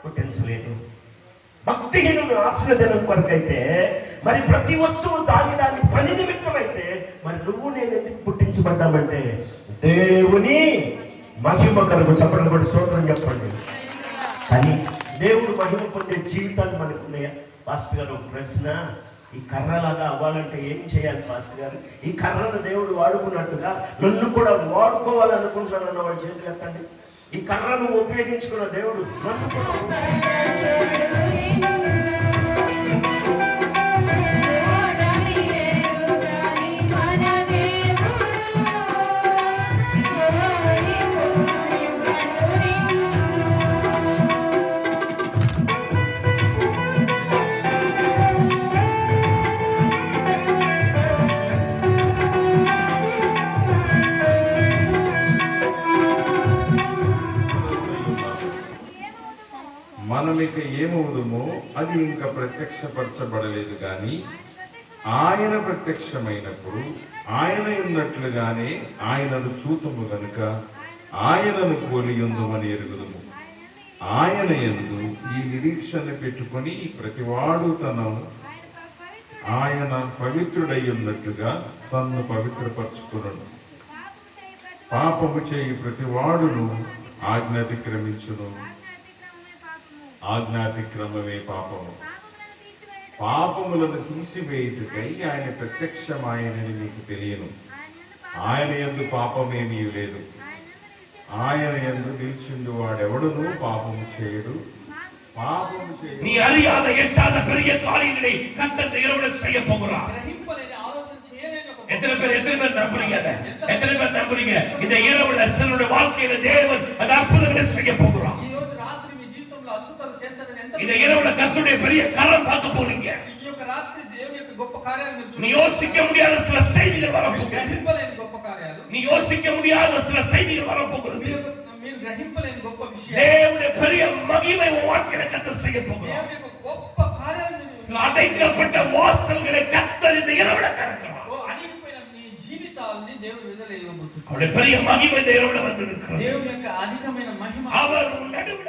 పుట్టించలేదు. భక్తిహీనుడు ఆశీర్వదనం కొరకైతే, మరి ప్రతి వస్తువు దాని పని నిమిత్తం అయితే, మరి నువ్వు నేను ఎందుకు పుట్టించబడ్డామంటే దేవుని మహిమ కొరకు. చెప్పండి, కూడా స్తోత్రం చెప్పండి. కానీ దేవుడు మహిమ పొందే జీవితాలు మనకు ఉన్నాయా? పాస్టర్ గారు, ఒక ప్రశ్న. ఈ కర్రలాగా అవ్వాలంటే ఏం చేయాలి పాస్టర్ గారు? ఈ కర్రను దేవుడు వాడుకున్నట్టుగా నన్ను కూడా వాడుకోవాలనుకుంటున్నాను వాడి చేతులు ఎత్తండి. ఈ కర్రను ఉపయోగించుకున్న దేవుడు నన్ను కూడా మనమిక ఏమవుదుమో అది ఇంకా ప్రత్యక్షపరచబడలేదు, కానీ ఆయన ప్రత్యక్షమైనప్పుడు ఆయన ఉన్నట్లుగానే ఆయనను చూతుము గనుక ఆయనను పోలియుందుమని ఎరుగుదుము. ఆయన యందు ఈ నిరీక్షణ పెట్టుకొని ప్రతివాడు ఆయన పవిత్రుడై ఉన్నట్లుగా తన్ను పవిత్రపరచుకును. పాపము చేయి ప్రతివాడును ఆజ్ఞాతిక్రమించును. ఆజ్ఞాతిక్రమమే పాపము. పాపములను తీసివేయుటకై ఆయన ప్రత్యక్షమాయనని మీకు తెలియను. ఆయన యందు పాపమేమీ లేదు. ఆయన యందు నిలిచిండు వాడెవడును பாபము చేయడు. பாபము செய்ய நீ அறியாத எட்டாத பெரிய காரியங்களை கர்த்தர் தேவனோடு செய்ய போகிறார். எத்தனை பேர் நம்புறீங்க? எத்தனை பேர் நம்புறீங்க? இந்த இரவுல சிலருடைய வாழ்க்கையில தேவன் அந்த அற்புதங்களை செய்ய போகிறார். ఈ రోజు రాత్రి మీ జీవితంలో అద్భుతాలు చేస్తారని ఎంత இந்த இரவுல கர்த்தருடைய பெரிய கரம் பார்க்க போறீங்க. ఈ యొక్క రాత్రి దేవుని యొక్క గొప్ప కార్యాలు మీరు చూస్తారు. நீ யோசிக்க முடியாத சில செய்திகள் வரப்போகுது. గ్రహింపలేని గొప్ప కార్యాలు. நீ யோசிக்க முடியாத சில செய்திகள் வரப்போகுது. మీరు గ్రహింపలేని గొప్ప విషయాలు. தேவனுடைய பெரிய மகிமை உன் வாழ்க்கையில கர்த்தர் செய்ய போகிறார். దేవుని యొక్క గొప్ప కార్యాలు சில அடைக்கப்பட்ட வாசல்களை கர்த்தர் இந்த இரவுல திறக்கிறார். అణిగిపోయిన నీ జీవితాల్ని దేవుడు విడుదల చేయబోతున్నాడు. அவருடைய பெரிய மகிமை இந்த இரவுல வந்திருக்கிறது. దేవుని యొక్క అధికమైన మహిమ அவர் நடுவுல